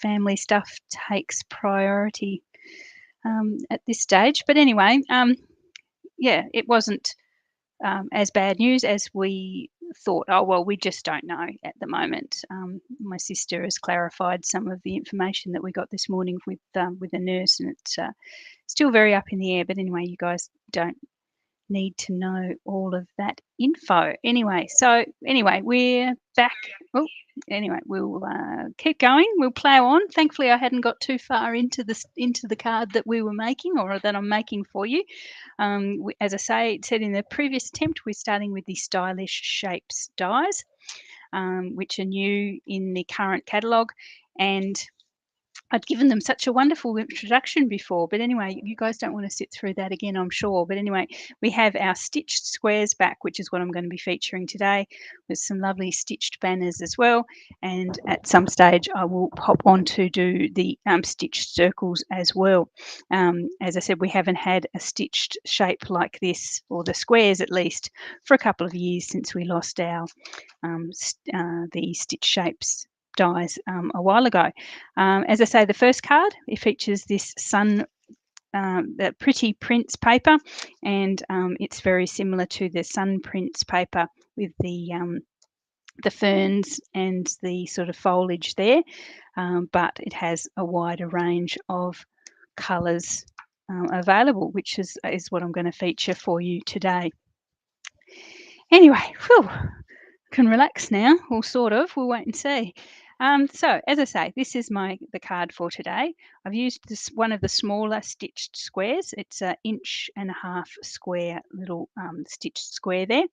Family stuff takes priority at this stage. But anyway, yeah, it wasn't as bad news as we thought. Oh, well, we just don't know at the moment. My sister has clarified some of the information that we got this morning with the nurse, and it's still very up in the air. But anyway, you guys don't need to know all of that info. Anyway, so anyway, we're back. Oh, anyway, we'll keep going. We'll plow on. Thankfully, I hadn't got too far into the card that we were making, or that I'm making for you. As I said in the previous attempt, we're starting with the Stylish Shapes dies, which are new in the current catalogue, and I'd given them such a wonderful introduction before, but anyway, you guys don't want to sit through that again, I'm sure. But anyway, we have our stitched squares back, which is what I'm going to be featuring today, with some lovely stitched banners as well. And at some stage, I will pop on to do the stitched circles as well. As I said, we haven't had a stitched shape like this, or the squares at least, for a couple of years since we lost our the stitch shapes dies a while ago. As I say, the first card, it features this sun, the pretty prints paper, and it's very similar to the sun prints paper with the ferns and the sort of foliage there, but it has a wider range of colours available, which is what I'm going to feature for you today. Anyway, whew, can relax now, or sort of. We'll wait and see. So, as I say, this is the card for today. I've used one of the smaller stitched squares. It's an 1.5 inch square, little stitched square there.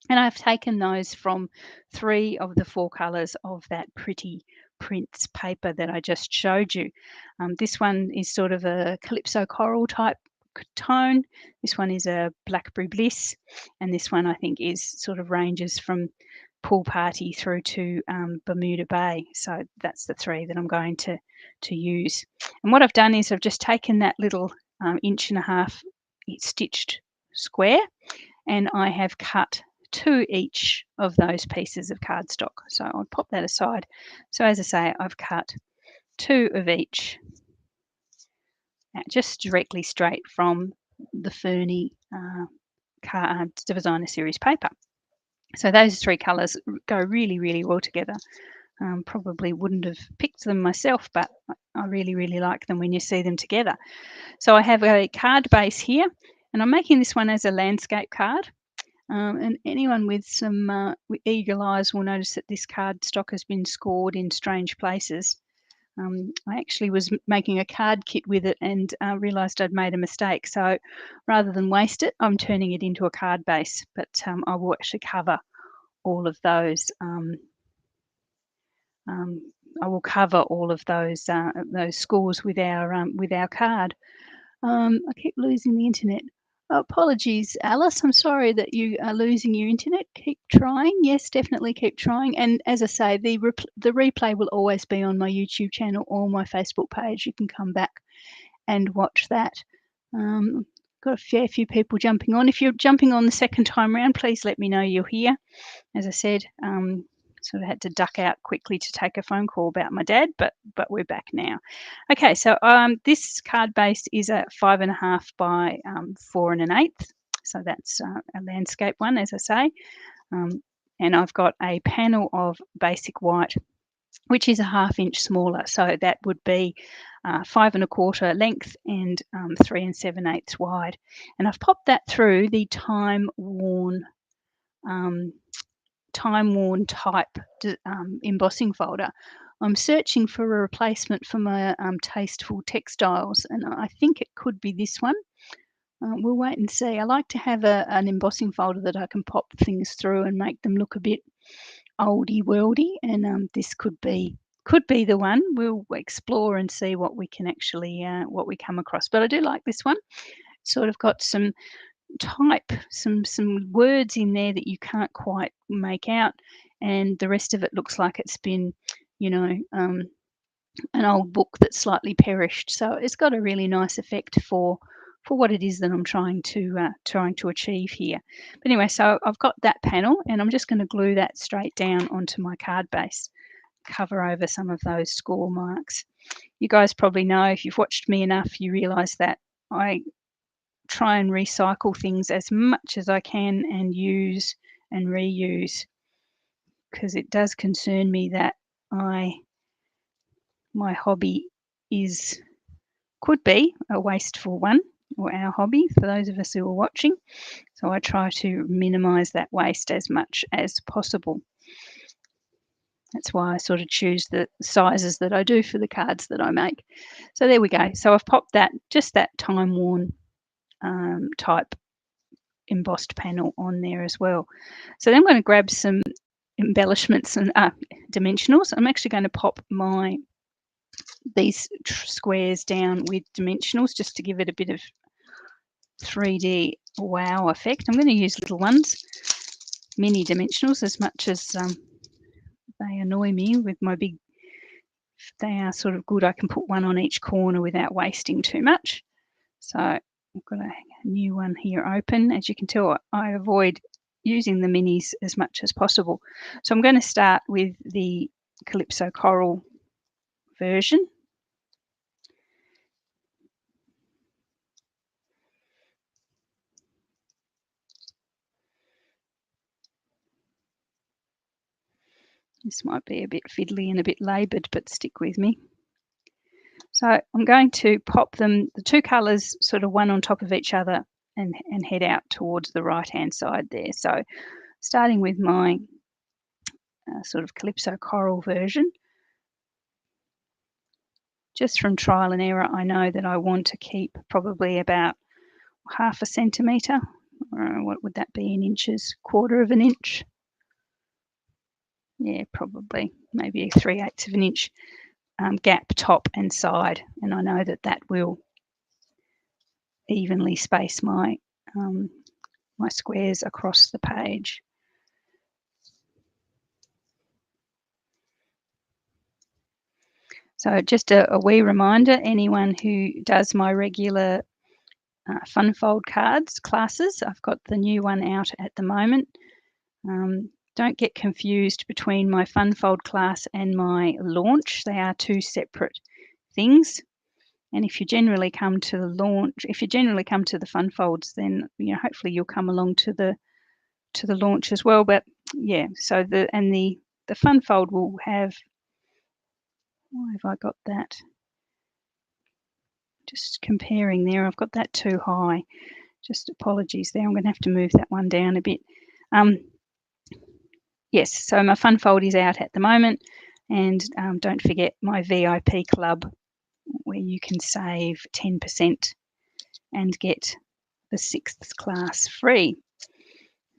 And I've taken those from 3 of the 4 colours of that pretty prints paper that I just showed you. This one is sort of a calypso coral type tone. This one is a blackberry bliss, and this one I think is sort of ranges from pool party through to Bermuda Bay. So that's the 3 that I'm going to use. And what I've done is I've just taken that little 1.5 inch stitched square, and I have cut 2 each of those pieces of cardstock. So I'll pop that aside. So as I say, I've cut 2 of each, just directly straight from the Fernie Designer Series paper. So those 3 colours go really, really well together. Probably wouldn't have picked them myself, but I really, really like them when you see them together. So I have a card base here, and I'm making this one as a landscape card. And anyone with some eagle eyes will notice that this cardstock has been scored in strange places. I actually was making a card kit with it and realised I'd made a mistake. So rather than waste it, I'm turning it into a card base. But I will actually cover all of those. I will cover all of those scores with our card. I keep losing the internet. Apologies, Alice. I'm sorry that you are losing your internet. Keep trying. Yes, definitely keep trying. And as I say, the replay will always be on my YouTube channel or my Facebook page. You can come back and watch that. Got a fair few people jumping on. If you're jumping on the second time round, please let me know you're here. As I said, sort of had to duck out quickly to take a phone call about my dad, but we're back now. Okay, so this card base is a 5.5 by 4 1/8. So that's a landscape one, as I say. And I've got a panel of basic white, which is a 1/2 inch smaller. So that would be 5 1/4 length and 3 7/8 wide. And I've popped that through the time-worn type embossing folder. I'm searching for a replacement for my Tasteful Textiles, and I think it could be this one. We'll wait and see. I like to have an embossing folder that I can pop things through and make them look a bit oldie worldy, and this could be the one. We'll explore and see what we can actually what we come across. But I do like this one. Sort of got some type, some words in there that you can't quite make out, and the rest of it looks like it's been, an old book that's slightly perished. So it's got a really nice effect for what it is that I'm trying to achieve here. But anyway, so I've got that panel, and I'm just going to glue that straight down onto my card base. cover over some of those score marks. You guys probably know, if you've watched me enough, you realise that I try and recycle things as much as I can and use and reuse, because it does concern me that my hobby could be a wasteful one, or our hobby for those of us who are watching. So I try to minimise that waste as much as possible. That's why I sort of choose the sizes that I do for the cards that I make. So there we go. So I've popped that, just that time-worn type embossed panel on there as well. So then I'm going to grab some embellishments and dimensionals. I'm actually going to pop these squares down with dimensionals just to give it a bit of 3D wow effect. I'm going to use little ones, mini dimensionals, as much as they annoy me with my big. They are sort of good. I can put one on each corner without wasting too much. So I've got a new one here open. As you can tell, I avoid using the minis as much as possible. So I'm going to start with the Calypso Coral version. This might be a bit fiddly and a bit laboured, but stick with me. So I'm going to pop them, the two colours, sort of one on top of each other, and head out towards the right-hand side there. So starting with my sort of Calypso Coral version, just from trial and error, I know that I want to keep probably about 1/2 centimetre. What would that be in inches? 1/4 of an inch? Yeah, probably, maybe 3/8 of an inch gap top and side. And I know that that will evenly space my my squares across the page. So just a wee reminder, anyone who does my regular Fun Fold cards classes, I've got the new one out at the moment. Don't get confused between my Fun Fold class and my launch. They are two separate things. And if you generally come to the launch, if you generally come to the Fun Folds, then hopefully you'll come along to the launch as well. But yeah, so the Fun Fold will have. Why have I got that? Just comparing there, I've got that too high. Just apologies there. I'm going to have to move that one down a bit. Yes, so my Fun Fold is out at the moment, and don't forget my VIP club, where you can save 10% and get the 6th class free.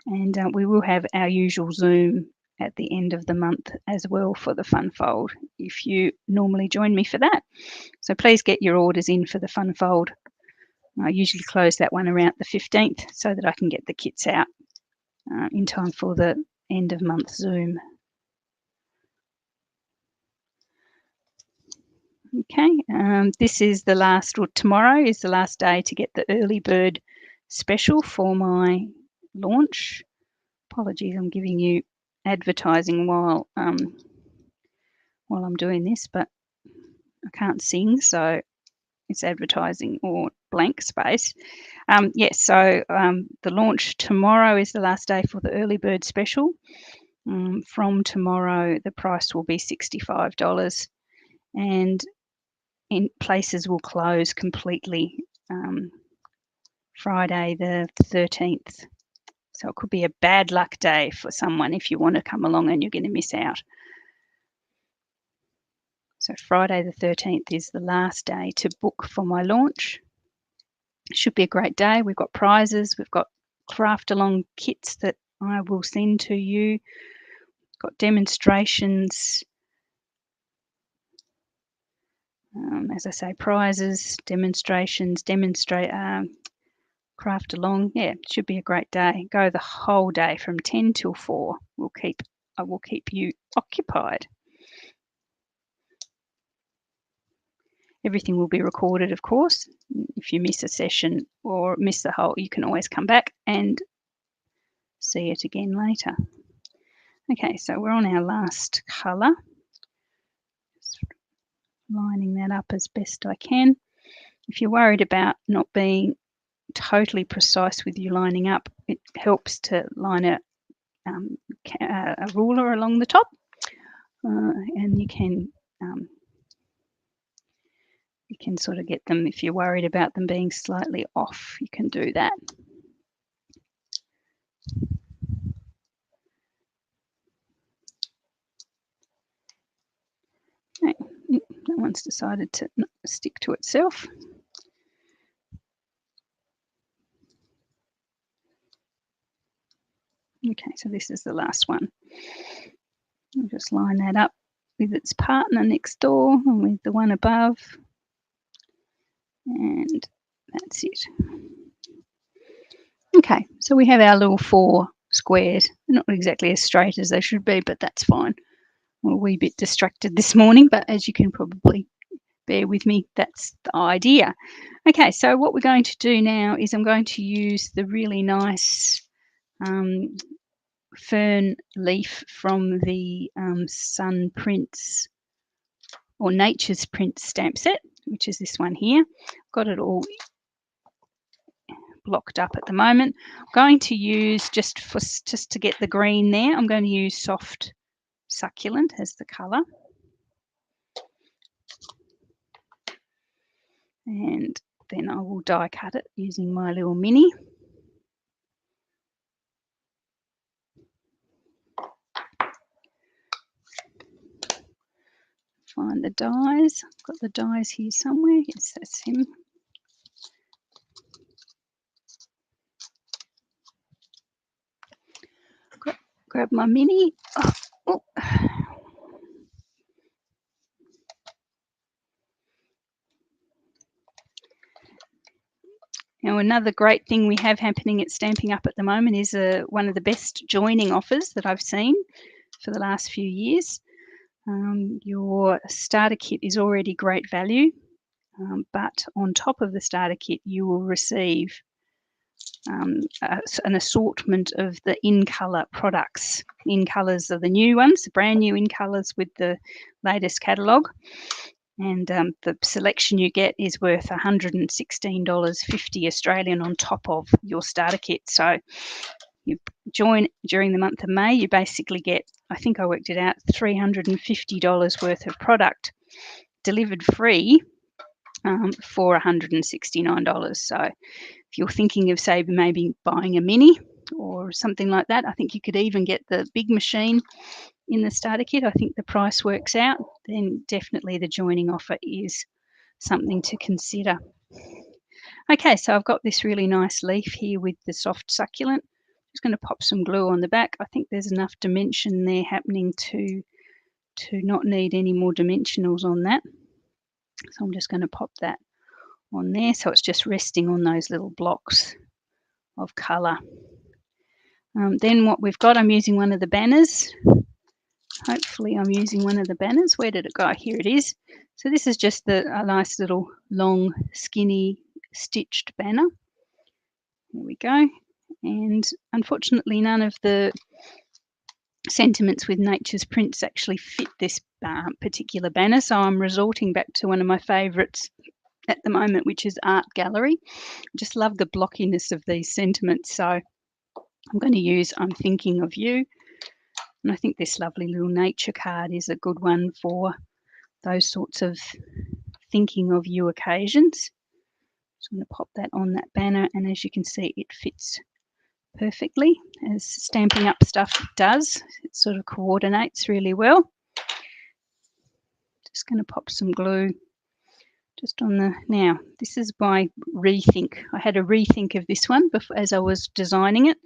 And we will have our usual Zoom at the end of the month as well for the Fun Fold, if you normally join me for that. So please get your orders in for the Fun Fold. I usually close that one around the 15th so that I can get the kits out in time for the end of month Zoom. Okay, this is the last, or tomorrow is the last day to get the early bird special for my launch. Apologies, I'm giving you advertising while I'm doing this, but I can't sing, so it's advertising or blank space. Yes, so the launch tomorrow is the last day for the early bird special. From tomorrow, the price will be $65, and places will close completely Friday the 13th. So it could be a bad luck day for someone if you want to come along and you're going to miss out. So Friday the 13th is the last day to book for my launch. It should be a great day. We've got prizes. We've got craft along kits that I will send to you. Got demonstrations. As I say, prizes, demonstrations, craft along. Yeah, it should be a great day. Go the whole day from 10 till 4. I will keep you occupied. Everything will be recorded, of course. If you miss a session or miss the whole, you can always come back and see it again later. Okay, so we're on our last colour. lining that up as best I can. If you're worried about not being totally precise with your lining up, it helps to line a ruler along the top, and you can sort of get them, if you're worried about them being slightly off, you can do that. Okay, that one's decided to stick to itself. Okay, so this is the last one. I'll just line that up with its partner next door and with the one above, and that's it. Okay, so we have our little 4 squares. They're not exactly as straight as they should be, but that's fine. I'm a wee bit distracted this morning, but as you can probably bear with me, that's the idea. Okay, so what we're going to do now is I'm going to use the really nice fern leaf from the Sun Prints or Nature's Prints stamp set, which is this one here. Got it all blocked up at the moment. I'm going to use, just to get the green there, I'm going to use Soft Succulent as the colour. And then I will die cut it using my little mini. Find the dies. I've got the dies here somewhere. Yes, that's him. Grab my mini. Oh. Now, another great thing we have happening at Stampin' Up at the moment is one of the best joining offers that I've seen for the last few years. Your starter kit is already great value, but on top of the starter kit, you will receive an assortment of the in-colour products. In-colours are the new ones, the brand new in-colours with the latest catalogue. And the selection you get is worth $116.50 Australian on top of your starter kit. So you join during the month of May, you basically get, I think I worked it out, $350 worth of product delivered free for $169. So if you're thinking of, say, maybe buying a mini or something like that, I think you could even get the big machine in the starter kit. I think the price works out. Then definitely the joining offer is something to consider. Okay, so I've got this really nice leaf here with the Soft Succulent. I'm just going to pop some glue on the back. I think there's enough dimension there happening to not need any more dimensionals on that. So I'm just going to pop that on there, so it's just resting on those little blocks of colour. Then what we've got, I'm using one of the banners. Hopefully I'm using one of the banners. Where did it go? Here it is. So this is just a nice little long, skinny, stitched banner. There we go. And unfortunately, none of the sentiments with Nature's Prints actually fit this particular banner, so I'm resorting back to one of my favourites at the moment, which is Art Gallery. I just love the blockiness of these sentiments, so I'm going to use I'm Thinking of You. And I think this lovely little nature card is a good one for those sorts of thinking of you occasions. So I'm going to pop that on that banner, and as you can see, it fits perfectly, as Stampin' Up stuff does. It sort of coordinates really well. Just going to pop some glue just on the, now this is my rethink. I had a rethink of this one before, as I was designing it.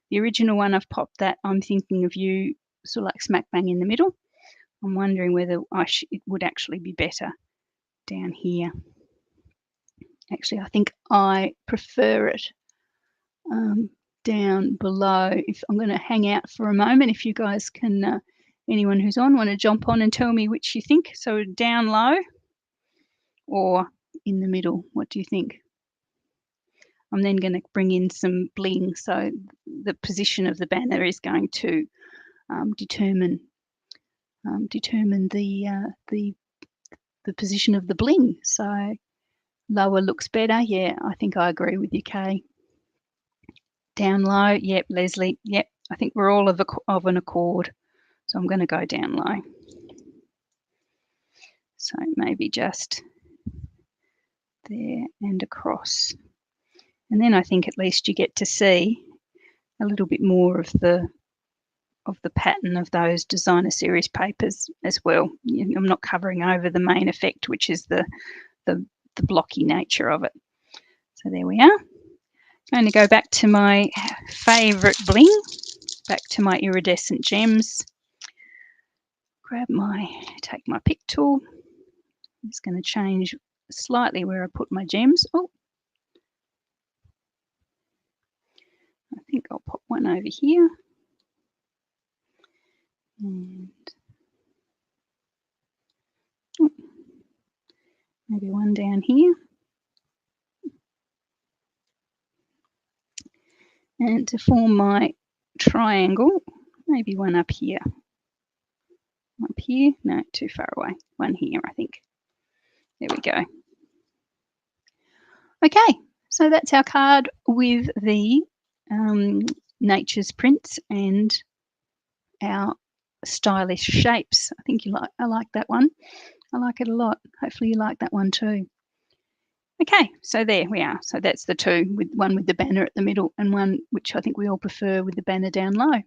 The original one, I've popped that I'm Thinking of You sort of like smack bang in the middle. I'm wondering whether it would actually be better down here. Actually, I think I prefer it down below. If I'm going to hang out for a moment, if you guys can, anyone who's on, want to jump on and tell me which you think. So down low or in the middle, what do you think? I'm then going to bring in some bling, so the position of the banner is going to determine the the position of the bling. So lower looks better. Yeah, I think I agree with you, Kay. Down low, yep, Leslie, yep. I think we're all of an accord. So I'm going to go down low. So maybe just there and across. And then I think at least you get to see a little bit more of the pattern of those designer series papers as well. I'm not covering over the main effect, which is the blocky nature of it. So there we are. I'm going to go back to my favourite bling, back to my iridescent gems. Take my pick tool. I'm just going to change slightly where I put my gems. Oh, I think I'll pop one over here. And maybe one down here. And to form my triangle, maybe one up here. Up here, no, too far away. One here, I think. There we go. Okay, so that's our card with the nature's prints and our stylish shapes. I like that one. I like it a lot. Hopefully you like that one too. Okay, so there we are. So that's the two, with one with the banner at the middle and one which I think we all prefer with the banner down low.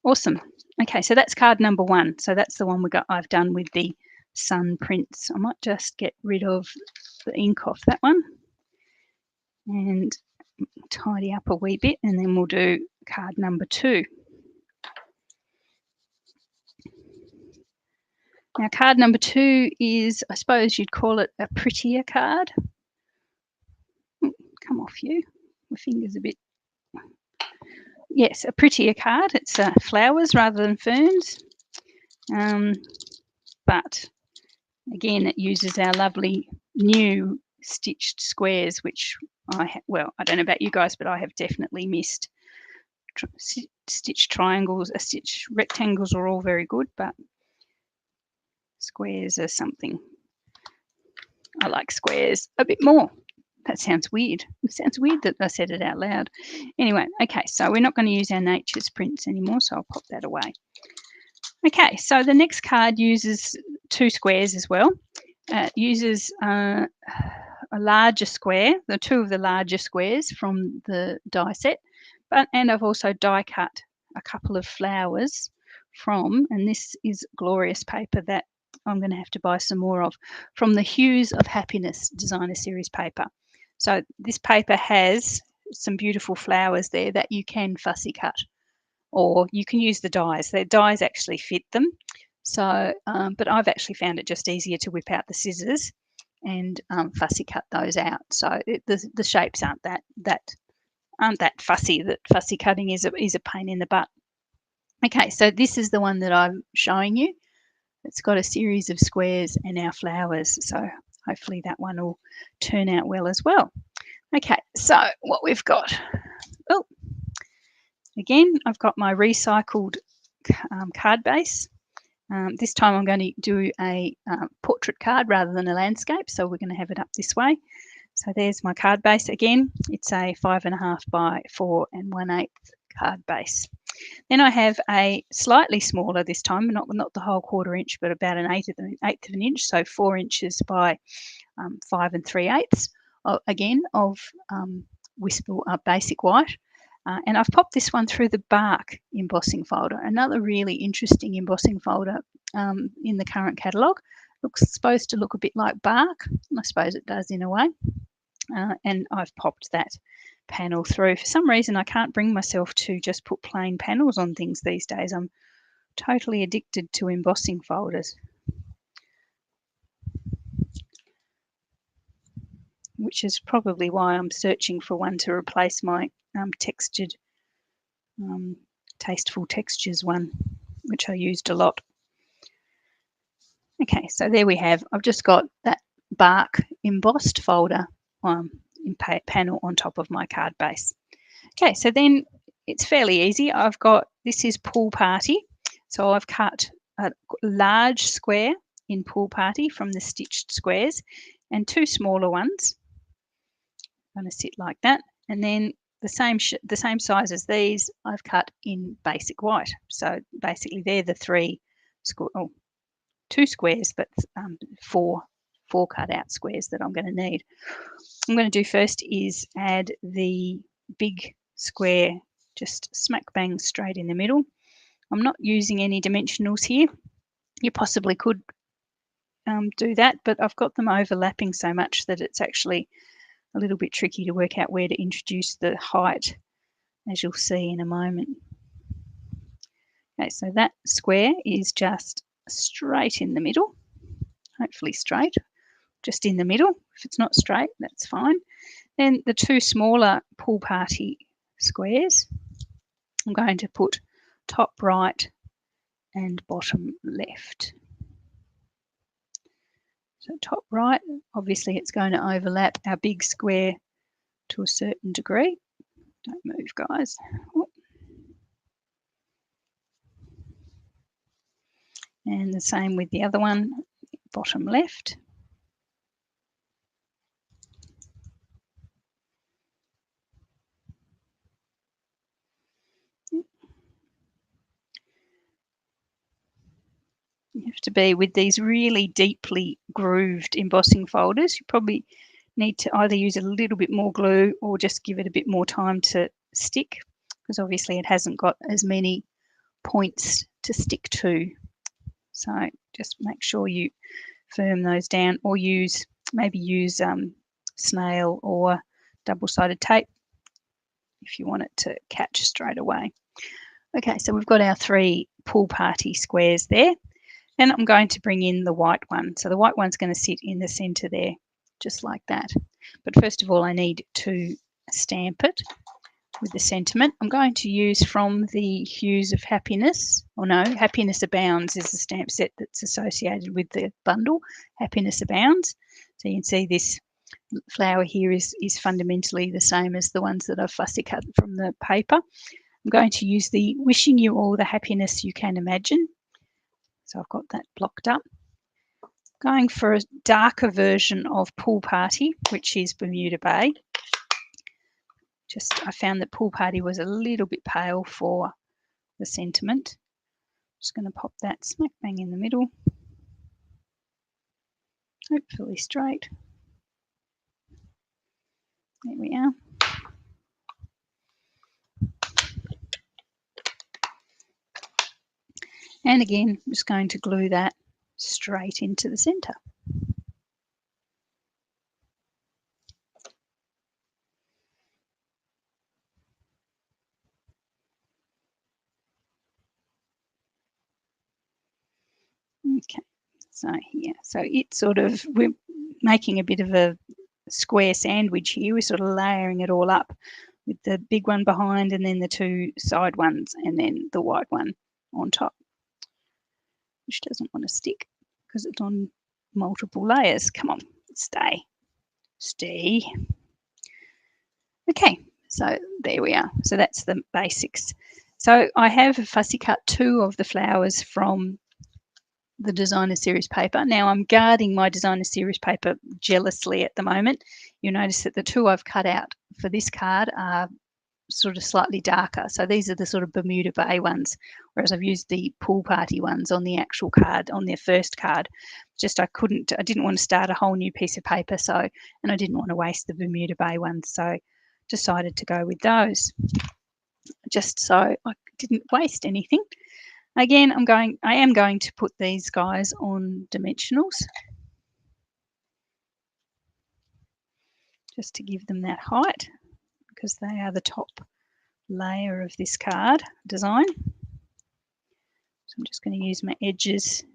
Awesome. Okay, so that's card number one. So that's the one I've done with the sun prints. I might just get rid of the ink off that one and tidy up a wee bit, and then we'll do card number two. Now, card number two is, I suppose you'd call it a prettier card. Come off you. My finger's a bit... Yes, a prettier card. It's flowers rather than ferns. But again, it uses our lovely new stitched squares, which I don't know about you guys, but I have definitely missed. Stitched triangles, stitched rectangles are all very good, but squares are something. I like squares a bit more. That sounds weird. It sounds weird that I said it out loud. Anyway, okay, so we're not going to use our nature's prints anymore, so I'll pop that away. Okay, so the next card uses two squares as well. It uses a larger square, the two of the larger squares from the die set, and I've also die cut a couple of flowers from, and this is glorious paper that I'm going to have to buy some more of, from the Hues of Happiness designer series paper. So this paper has some beautiful flowers there that you can fussy cut, or you can use the dies. The dies actually fit them. So, but I've actually found it just easier to whip out the scissors and fussy cut those out. So the shapes aren't that fussy. That fussy cutting is a pain in the butt. Okay, so this is the one that I'm showing you. It's got a series of squares and our flowers. So hopefully that one will turn out well as well. Okay, so what we've got. Oh, again, I've got my recycled card base. This time I'm going to do a portrait card rather than a landscape, so we're going to have it up this way. So there's my card base again. It's a 5.5 by 4 1/8 card base. Then I have a slightly smaller this time, not the whole 1/4 inch, but about an eighth of an inch, so 4 inches by 5 3/8 again of Whisper Basic White. And I've popped this one through the bark embossing folder, another really interesting embossing folder in the current catalogue. Looks supposed to look a bit like bark. I suppose it does in a way. And I've popped that panel through. For some reason, I can't bring myself to just put plain panels on things these days. I'm totally addicted to embossing folders, which is probably why I'm searching for one to replace my textured, Tasteful Textures one, which I used a lot. Okay, so there we have. I've just got that bark embossed folder in panel on top of my card base. Okay, so then it's fairly easy. This is Pool Party. So I've cut a large square in Pool Party from the stitched squares, and 2 smaller ones. I'm going to sit like that, and then the same size as these I've cut in basic white. So basically they're the 2 squares, but 4 cut out squares that I'm going to need. What I'm going to do first is add the big square just smack bang straight in the middle. I'm not using any dimensionals here. You possibly could do that, but I've got them overlapping so much that it's actually a little bit tricky to work out where to introduce the height, as you'll see in a moment. Okay, so that square is just straight in the middle, hopefully straight, just in the middle. If it's not straight, that's fine. Then the 2 smaller Pool Party squares, I'm going to put top right and bottom left. So top right, obviously it's going to overlap our big square to a certain degree. Don't move, guys. And the same with the other one, bottom left. You have to be with these really deeply grooved embossing folders. You probably need to either use a little bit more glue or just give it a bit more time to stick, because obviously it hasn't got as many points to stick to. So just make sure you firm those down, or maybe use snail or double-sided tape if you want it to catch straight away. Okay, so we've got our 3 Pool Party squares there. Then I'm going to bring in the white one. So the white one's going to sit in the center there, just like that. But first of all, I need to stamp it with the sentiment. I'm going to use from the Hues of Happiness, or no, Happiness Abounds is the stamp set that's associated with the bundle, Happiness Abounds. So you can see this flower here is fundamentally the same as the ones that I've fussy cut from the paper. I'm going to use the Wishing You All the Happiness You Can Imagine. So I've got that blocked up. Going for a darker version of Pool Party, which is Bermuda Bay. I found that Pool Party was a little bit pale for the sentiment. Just going to pop that smack bang in the middle. Hopefully straight. There we are. And again, I'm just going to glue that straight into the center. Okay, so here, we're making a bit of a square sandwich here. We're sort of layering it all up with the big one behind and then the 2 side ones and then the white one on top, which doesn't want to stick because it's on multiple layers. Come on, stay. Okay, so there we are. So that's the basics. So I have fussy cut 2 of the flowers from the designer series paper. Now I'm guarding my designer series paper jealously at the moment. You'll notice that the 2 I've cut out for this card are sort of slightly darker. So these are the sort of Bermuda Bay ones, whereas I've used the Pool Party ones on the actual card, on their first card. I didn't want to start a whole new piece of paper, and I didn't want to waste the Bermuda Bay ones, so decided to go with those, just so I didn't waste anything. Again, I am going to put these guys on dimensionals just to give them that height, because they are the top layer of this card design. So I'm just going to use my edges.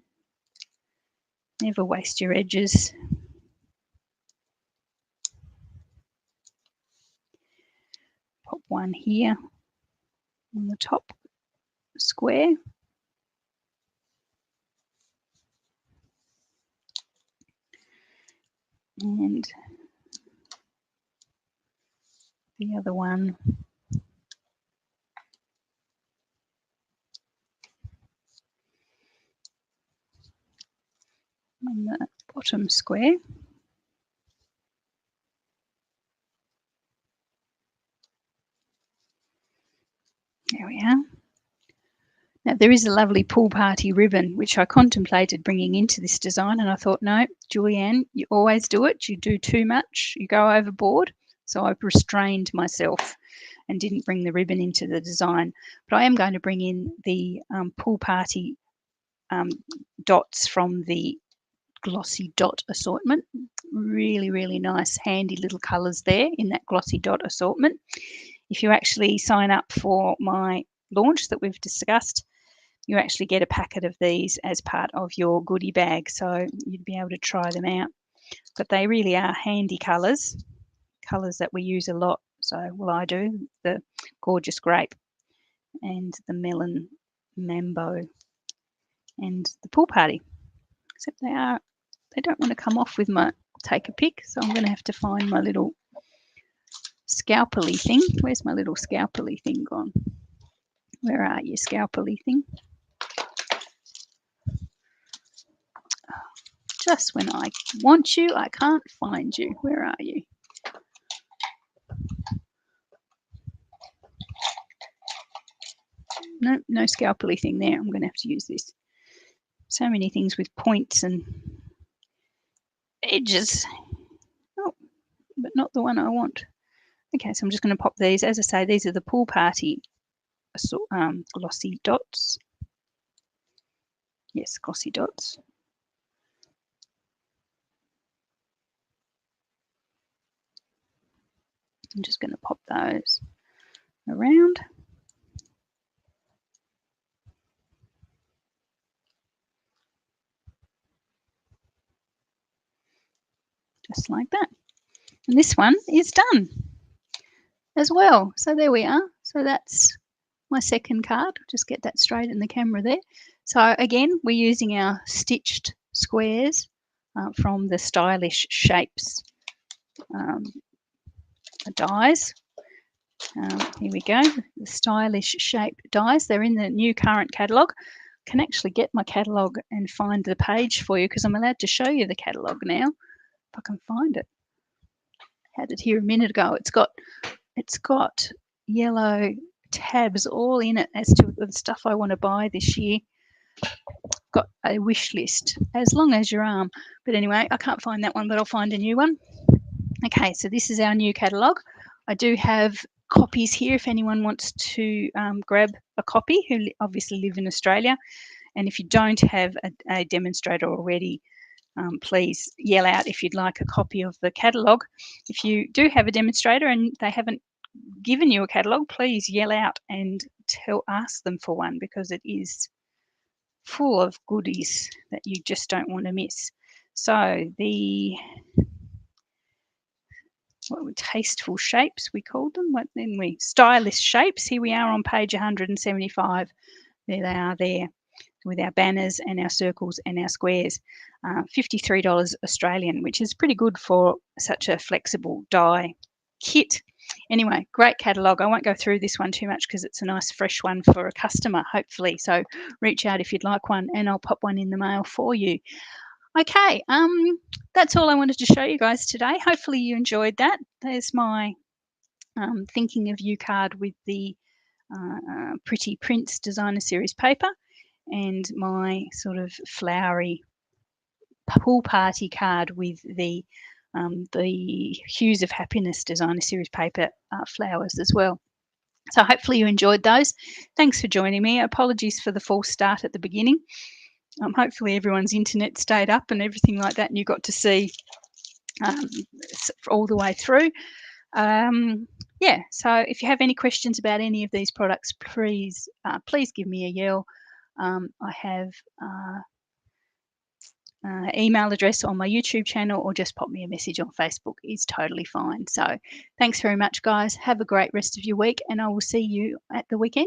Never waste your edges. Pop one here on the top square. And the other one bottom square. There we are. Now there is a lovely pool party ribbon which I contemplated bringing into this design, and I thought, no, Julianne, you always do it. You do too much. You go overboard. So I've restrained myself and didn't bring the ribbon into the design. But I am going to bring in the pool party dots from the glossy dot assortment. Really, really nice, handy little colours there in that glossy dot assortment. If you actually sign up for my launch that we've discussed, you actually get a packet of these as part of your goodie bag, so you'd be able to try them out. But they really are handy colours that we use a lot. So, well, I do, the gorgeous grape and the melon mambo and the pool party. Except they don't want to come off with my take a pic, so I'm going to have to find my little scalpely thing. Where's my little scalpely thing gone? Where are you, scalpely thing? Just when I want you, I can't find you. Where are you? No, no scalpely thing there. I'm going to have to use this. So many things with points and edges. Oh, but not the one I want. Okay, so I'm just going to pop these. As I say, these are the pool party glossy dots. Yes, glossy dots. I'm just going to pop those around. Just like that. And this one is done as well. So there we are. So that's my second card. Just get that straight in the camera there. So again, we're using our stitched squares from the Stylish Shapes dies. Here we go, the Stylish Shape dies. They're in the new current catalogue. I can actually get my catalogue and find the page for you because I'm allowed to show you the catalogue now, if I can find it. I had it here a minute ago. It's got yellow tabs all in it as to the stuff I want to buy this year. Got a wish list as long as your arm. But anyway, I can't find that one, but I'll find a new one. Okay, so this is our new catalogue. I do have copies here if anyone wants to grab a copy who obviously live in Australia. And if you don't have a demonstrator already, please yell out if you'd like a copy of the catalogue. If you do have a demonstrator and they haven't given you a catalogue, please yell out and ask them for one, because it is full of goodies that you just don't want to miss. So the tasteful shapes, we called them. Stylish shapes. Here we are on page 175. There they are there with our banners and our circles and our squares. $53 Australian, which is pretty good for such a flexible die kit. Anyway, great catalogue. I won't go through this one too much because it's a nice fresh one for a customer, hopefully. So reach out if you'd like one and I'll pop one in the mail for you. Okay, that's all I wanted to show you guys today. Hopefully you enjoyed that. There's my Thinking of You card with the Pretty Prints Designer Series paper, and my sort of flowery pool party card with the Hues of Happiness Designer Series paper flowers as well. So hopefully you enjoyed those. Thanks for joining me. Apologies for the false start at the beginning. Hopefully everyone's internet stayed up and everything like that, and you got to see all the way through. Yeah, so if you have any questions about any of these products, please give me a yell. I have email address on my YouTube channel, or just pop me a message on Facebook. It's totally fine. So thanks very much, guys. Have a great rest of your week, and I will see you at the weekend.